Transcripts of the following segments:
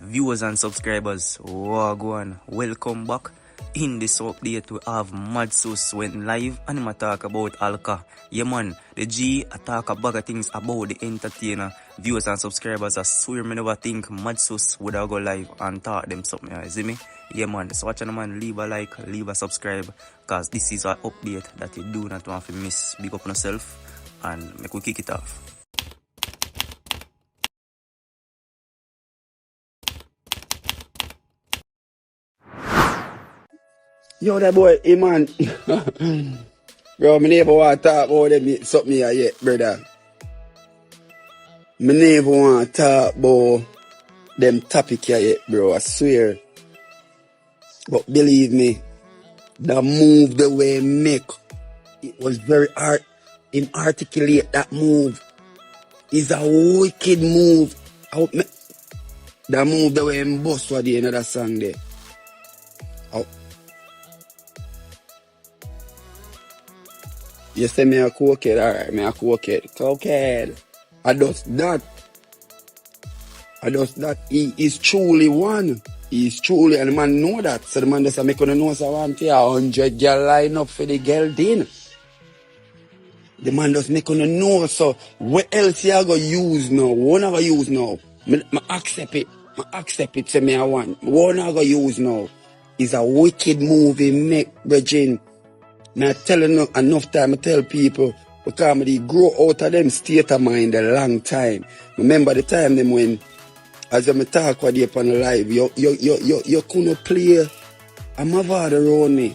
viewers and subscribers, wagwan, welcome back. In this update we have Mad Sus went live and him talk about Alka. Yeah man, the G talk a bag of things about the entertainer. Viewers and subscribers, I swear me never think Mad Sus would have go live and talk them something, you see me? Yeah man, so watch on man, leave a like, leave a subscribe, cause this is an update that you do not want to miss. Big up on yourself and make we kick it off. Yo, that boy, man. Bro, me never want to talk about them something here yet, brother. Me never want to talk about them topic here yet, bro, I swear. But believe me, the move the way he make, it was very hard. Him articulate that move. It's a wicked move. The move the way him bust for the end of that song there. You say me a cokehead, alright, me a cokehead. Cokehead. I does that. He is truly one. He is truly, and the man know that. So the man just make on know so one for 100 girl line up for the girl din. The man just make on know, so what else you go use now? What I go use now? Me accept it. Say me I want. What I go use now? Is a wicked movie make Virgin. I tell enough time, I tell people, because they grow out of them state of mind a long time. Remember the time them when, as I talk with you upon the live, you couldn't play a mavada around me.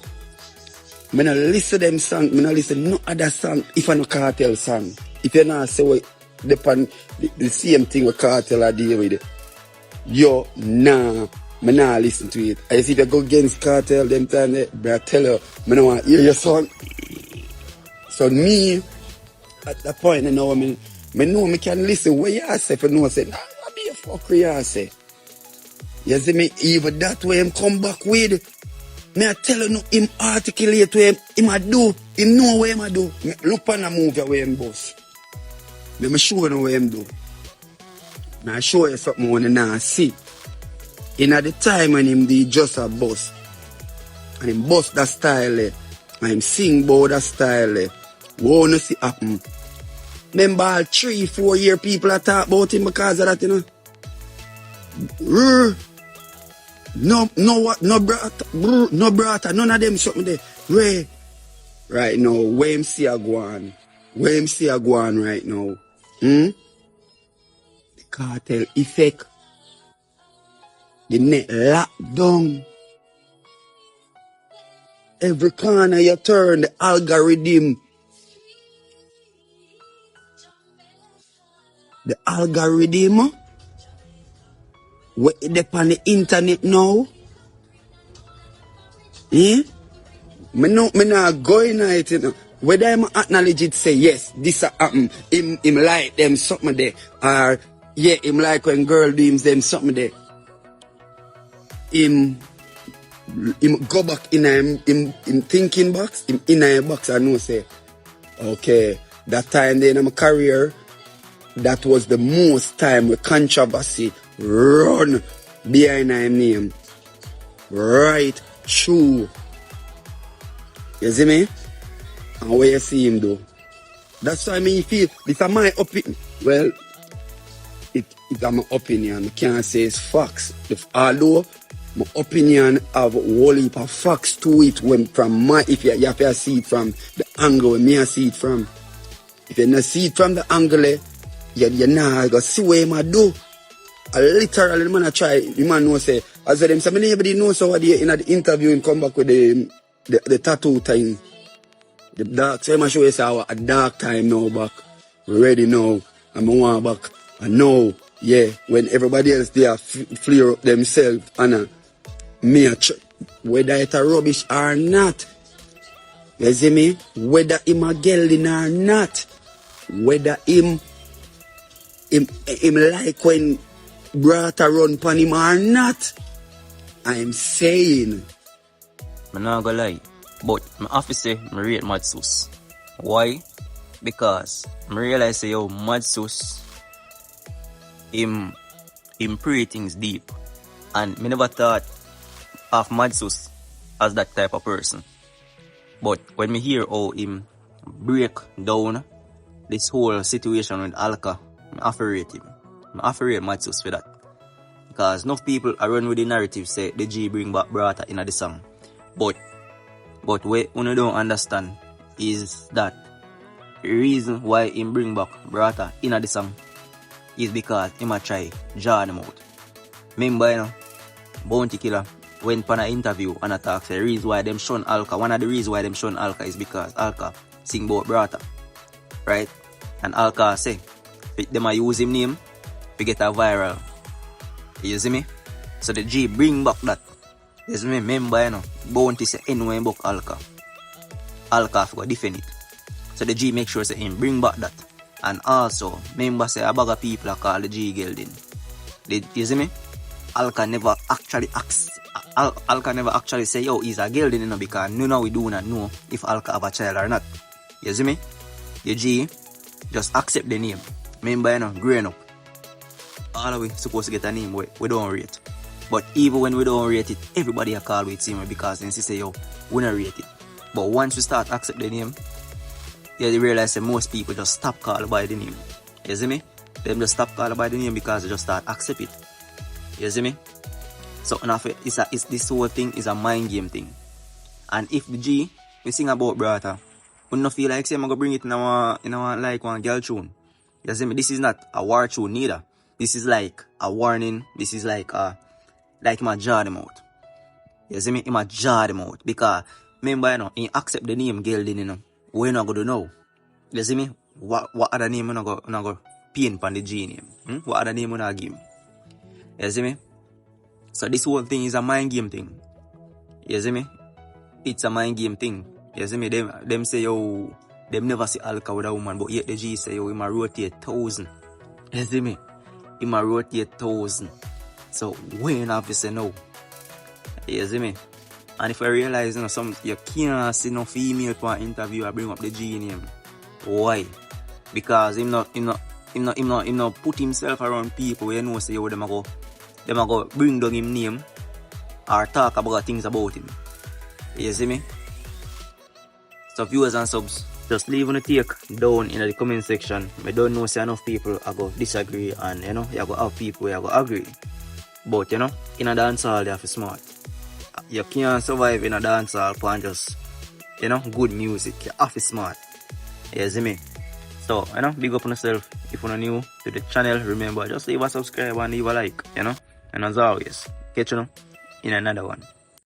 I don't listen to them song, I don't listen no other song, if I no cartel song. If you not say what, the same thing with cartel I deal with it. Yo, nah. I not listen to it. I see if you go against cartel them time there, but I tell you, I don't want to hear your song. So me, at that point, you know, I know I can listen what you say, if you know I say, nah, I be a fucker, you say. You see me, even that way him come back with, me I tell you, no, him articulate what him a do, him know what him a do. Me look on the movie where him boss. Me show you what him do. Now I show you something when you not see. In at the time when him did just a bust, and him bust that style, and him sing about that style, what you see happen? Remember all 3-4 year people that talk about him because of that, you know? No brata, none of them something there. Right now, where him see a go on? Where him see a go on right now? The cartel effect. The net locked down. Every corner you turn, the algorithm. The algorithm. What is on the internet now? Me not going at it, you know. Whether I acknowledge it, say yes, this happen. Him like them something there. Or yeah, him like when girl do them something there. Him go back in him thinking box, him in a box and know say, okay, that time then in my career, that was the most time with controversy run behind him name. Right true. You see me? And where you see him do. That's why I feel this is my opinion. Well, it's my opinion. I can't say it's facts. Although my opinion have a whole heap of facts to it when from my, if you have to see it from the angle where me I see it from. If you not see it from the angle, you're not going to see what I do. I literally, man, I try, the man know say, as them say, nobody knows so what they in the interview and come back with the tattoo time. The dark, so I show you say, a dark time now back. We're ready now. I'm on back. I know, yeah, when everybody else there flare up themselves and me whether it's a rubbish or not. You see me? Whether him a gelding or not. Whether him like when brata run pan him or not. I'm saying. I'm not gonna lie, but my office say I rate Mad Sus. Why? Because I realize say yo Mad Sus him pray things deep. And me never thought of Madsus as that type of person. But when me hear how him break down this whole situation with Alka, I have to rate him. I have to rate Madsus for that. Because enough people are run with the narrative say the G bring back Brata in the song. But what you don't understand is that the reason why him bring back Brata in the song is because him a try draw them out. Remember, you know, Bounty Killer went on an interview and attacked the reason why them shun Alka. One of the reasons why them shun Alka is because Alka sing about Brata. Right? And Alka say, them a use him name to get a viral. You see me? So the G bring back that. You see me? Remember, you know, Bounty say anyway book Alka. Alka have to defend it. So the G make sure say him bring back that. And also, remember say a bag of people are called the G Gelding. You see me? Alka never actually Alka never actually say, yo, he's a Gelding, you know, because now we do not know if Alka have a child or not. You see me? The G just accept the name. Remember, you know, growing up. All of we supposed to get a name we don't rate. But even when we don't rate it, everybody are called with same because they say, yo, we don't rate it. But once we start accept the name, you realize that most people just stop calling by the name. You see me? Them just stop calling by the name because they just start accept it. You see me? So it's this whole thing is a mind game thing. And if the G we sing about Brata, we don't feel like say I'm gonna bring it in our like one girl tune. You see me? This is not a war tune neither. This is like a warning. This is like my jar them out. You see me? He might jar them out. Because remember, you know, he accept the name Gelding, you know. We're not gonna know. You see me? What other name we're not gonna paint on the G name? What other name we're not give him? You see me? So this whole thing is a mind game thing. You see me? It's a mind game thing. You see me? Them say, yo, them never see Alka with a woman, but yet the G say, yo, he might rotate 1,000. You see me? He might rotate 1,000. So when have to say no? You see me? And if I realize, you know, you can't see no female for an interview, I bring up the G name. Why? Because him not put himself around people where you know say, yo, them a go bring down him name or talk about things about him. You see me? So viewers and subs, just leave on the take down in the comment section. I don't know say enough people are going to disagree and you know, you go have people who are going to agree. But you know, in a dancehall you have to smart. You can't survive in a dancehall for just, you know, good music. You have to smart. You see me? So, you know, big up on yourself. If you're new to the channel, remember, just leave a subscribe and leave a like, you know. And as always, catch you in another one.